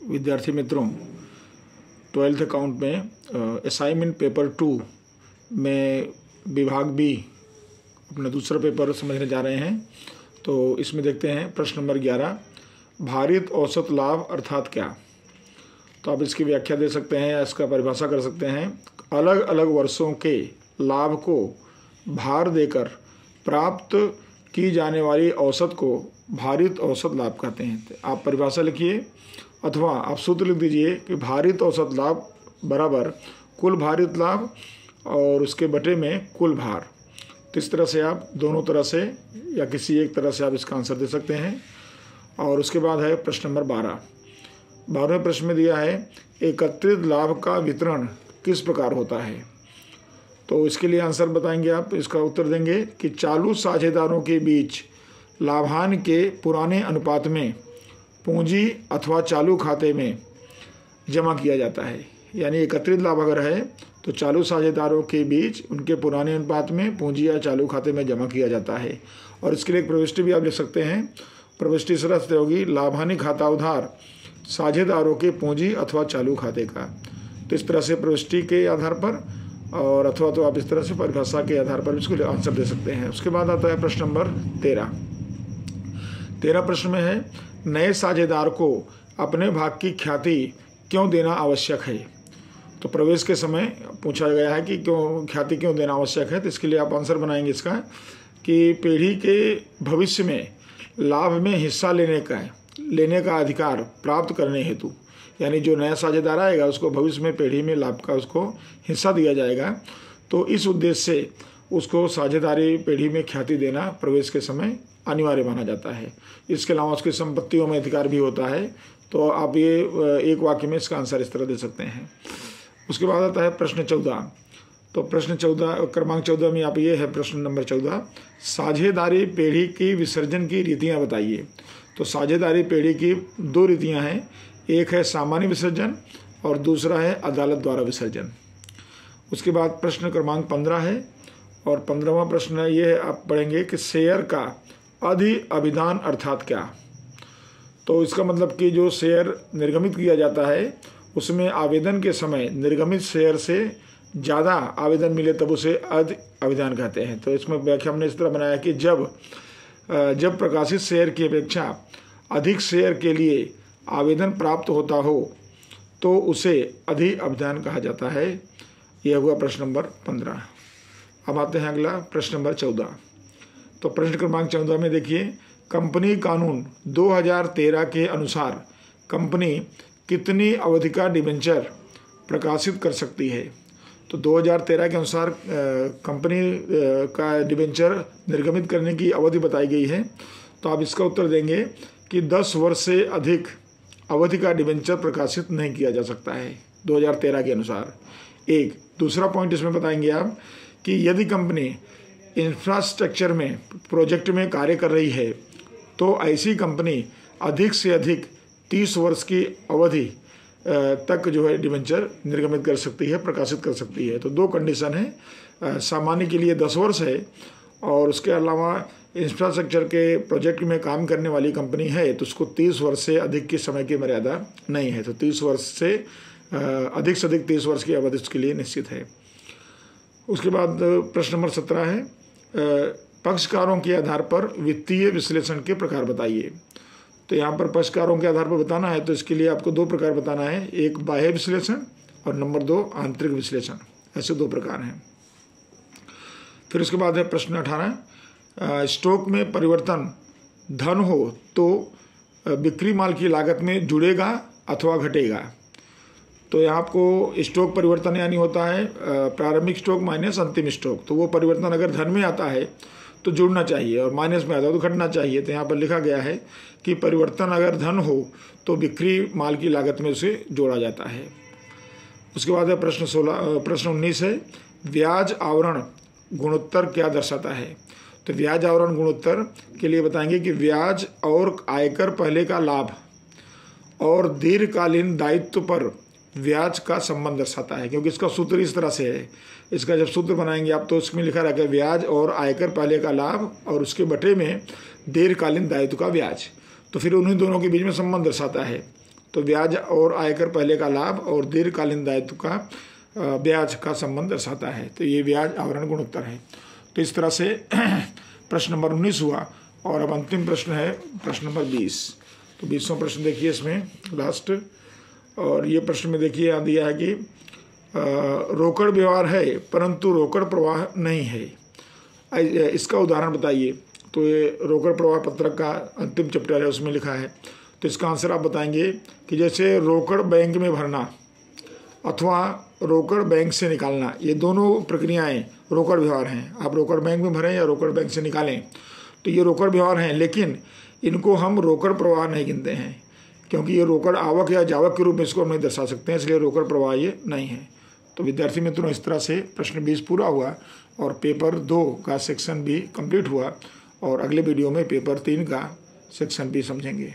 विद्यार्थी मित्रों, 12th account में असाइनमेंट पेपर 2 में विभाग बी अपना दूसरा पेपर समझने जा रहे हैं। तो इसमें देखते हैं प्रश्न नंबर 11, भारित औसत लाभ अर्थात क्या। तो आप इसकी व्याख्या दे सकते हैं या इसका परिभाषा कर सकते हैं। अलग अलग वर्षों के लाभ को भार देकर प्राप्त की जाने वाली औसत को भारित औसत लाभ कहते हैं। तो आप परिभाषा लिखिए अथवा आप सूत्र लिख दीजिए कि भारित औसत लाभ बराबर कुल भारित लाभ और उसके बटे में कुल भार। तो इस तरह से आप दोनों तरह से या किसी एक तरह से आप इसका आंसर दे सकते हैं। और उसके बाद है प्रश्न नंबर 12वें प्रश्न में दिया है एकत्रित लाभ का वितरण किस प्रकार होता है। तो इसके लिए आंसर बताएंगे आप, इसका उत्तर देंगे कि चालू साझेदारों के बीच लाभांश के पुराने अनुपात में पूंजी अथवा चालू खाते में जमा किया जाता है। यानी एकत्रित लाभ अगर है तो चालू साझेदारों के बीच उनके पुराने अनुपात में पूंजी या चालू खाते में जमा किया जाता है। और इसके लिए एक प्रविष्टि भी आप लिख सकते हैं। प्रविष्टि इस तरह से होगी लाभांश खाता उधार साझेदारों के पूंजी अथवा चालू खाते का। तो इस तरह से प्रविष्टि के आधार पर और अथवा तो आप इस तरह से परिभाषा के आधार पर इसको आंसर दे सकते हैं। उसके बाद आता है प्रश्न नंबर 13 प्रश्न में है नए साझेदार को अपने भाग की ख्याति क्यों देना आवश्यक है। तो प्रवेश के समय पूछा गया है कि ख्याति क्यों देना आवश्यक है। तो इसके लिए आप आंसर बनाएंगे इसका कि पीढ़ी के भविष्य में लाभ में हिस्सा लेने का अधिकार प्राप्त करने हेतु, यानी जो नया साझेदार आएगा उसको भविष्य में पीढ़ी में लाभ का उसको हिस्सा दिया जाएगा। तो इस उद्देश्य से उसको साझेदारी पीढ़ी में ख्याति देना प्रवेश के समय अनिवार्य माना जाता है। इसके अलावा उसकी संपत्तियों में अधिकार भी होता है। तो आप ये एक वाक्य में इसका आंसर इस तरह दे सकते हैं। उसके बाद आता है प्रश्न 14। तो प्रश्न 14 क्रमांक 14 में आप ये है प्रश्न नंबर 14, साझेदारी पीढ़ी की विसर्जन की रीतियाँ बताइए। तो साझेदारी पीढ़ी की 2 रीतियाँ हैं, एक है सामान्य विसर्जन और दूसरा है अदालत द्वारा विसर्जन। उसके बाद प्रश्न क्रमांक 15 है और 15वां प्रश्न ये आप पढ़ेंगे कि शेयर का अधिअभिदान अर्थात क्या। तो इसका मतलब कि जो शेयर निर्गमित किया जाता है उसमें आवेदन के समय निर्गमित शेयर से ज़्यादा आवेदन मिले तब उसे अधिअभिदान कहते हैं। तो इसमें व्याख्या हमने इस तरह बनाया कि जब प्रकाशित शेयर की अपेक्षा अधिक शेयर के लिए आवेदन प्राप्त होता हो तो उसे अधिअभिदान कहा जाता है। यह हुआ प्रश्न नंबर 15। अब आते हैं अगला प्रश्न नंबर 14। तो प्रश्न क्रमांक 14 में देखिए कंपनी कानून 2013 के अनुसार कंपनी कितनी अवधि का डिबेंचर प्रकाशित कर सकती है। तो 2013 के अनुसार कंपनी का डिबेंचर निर्गमित करने की अवधि बताई गई है। तो आप इसका उत्तर देंगे कि 10 वर्ष से अधिक अवधि का डिबेंचर प्रकाशित नहीं किया जा सकता है 2013 के अनुसार। एक दूसरा पॉइंट इसमें बताएंगे आप कि यदि कंपनी इंफ्रास्ट्रक्चर में प्रोजेक्ट में कार्य कर रही है तो ऐसी कंपनी अधिक से अधिक 30 वर्ष की अवधि तक जो है डिबेंचर निर्गमित कर सकती है, प्रकाशित कर सकती है। तो 2 कंडीशन है, सामान्य के लिए 10 वर्ष है और उसके अलावा इंफ्रास्ट्रक्चर के प्रोजेक्ट में काम करने वाली कंपनी है तो उसको 30 वर्ष से अधिक की समय की मर्यादा नहीं है। तो 30 वर्ष से अधिक 30 वर्ष की अवधि उसके लिए निश्चित है। उसके बाद प्रश्न नंबर 17 है पक्षकारों के आधार पर वित्तीय विश्लेषण के प्रकार बताइए। तो यहाँ पर पक्षकारों के आधार पर बताना है तो इसके लिए आपको 2 प्रकार बताना है, एक बाह्य विश्लेषण और नंबर 2 आंतरिक विश्लेषण। ऐसे 2 प्रकार हैं। फिर उसके बाद है प्रश्न 18, स्टॉक में परिवर्तन धन हो तो बिक्री माल की लागत में जुड़ेगा अथवा घटेगा। तो यहाँ आपको स्टॉक परिवर्तन यानी होता है प्रारंभिक स्टॉक माइनस अंतिम स्टॉक। तो वो परिवर्तन अगर धन में आता है तो जुड़ना चाहिए और माइनस में आता है तो घटना चाहिए। तो यहाँ पर लिखा गया है कि परिवर्तन अगर धन हो तो बिक्री माल की लागत में उसे जोड़ा जाता है। उसके बाद है प्रश्न 19 है ब्याज आवरण गुणोत्तर क्या दर्शाता है। तो ब्याज आवरण गुणोत्तर के लिए बताएंगे कि ब्याज और आयकर पहले का लाभ और दीर्घकालीन दायित्व पर ब्याज का संबंध दर्शाता है, क्योंकि इसका सूत्र इस तरह से है। इसका जब सूत्र बनाएंगे आप तो उसमें लिखा रहेगा ब्याज और आयकर पहले का लाभ और उसके बटे में दीर्घकालीन दायित्व का ब्याज। तो फिर उन्हीं दोनों के बीच में संबंध दर्शाता है। तो ब्याज और आयकर पहले का लाभ और दीर्घकालीन दायित्व का ब्याज का संबंध दर्शाता है। तो ये ब्याज आवरण गुणोत्तर है। तो इस तरह से प्रश्न नंबर 19 हुआ। और अब अंतिम प्रश्न है प्रश्न नंबर 20। तो 20वां प्रश्न देखिए इसमें लास्ट। और ये प्रश्न में देखिए यहाँ दिया है कि रोकड़ व्यवहार है परंतु रोकड़ प्रवाह नहीं है, इसका उदाहरण बताइए। तो ये रोकड़ प्रवाह पत्रक का अंतिम चैप्टर है, उसमें लिखा है। तो इसका आंसर आप बताएंगे कि जैसे रोकड़ बैंक में भरना अथवा रोकड़ बैंक से निकालना, ये दोनों प्रक्रियाएं रोकड़ व्यवहार हैं। आप रोकड़ बैंक में भरें या रोकड़ बैंक से निकालें, तो ये रोकड़ व्यवहार हैं, लेकिन इनको हम रोकड़ प्रवाह नहीं गिनते हैं, क्योंकि ये रोकड़ आवक या जावक के रूप में इसको हम नहीं दर्शा सकते हैं, इसलिए रोकड़ प्रवाह ये नहीं है। तो विद्यार्थी मित्रों, इस तरह से प्रश्न 20 पूरा हुआ और पेपर 2 का सेक्शन भी कंप्लीट हुआ। और अगले वीडियो में पेपर 3 का सेक्शन भी समझेंगे।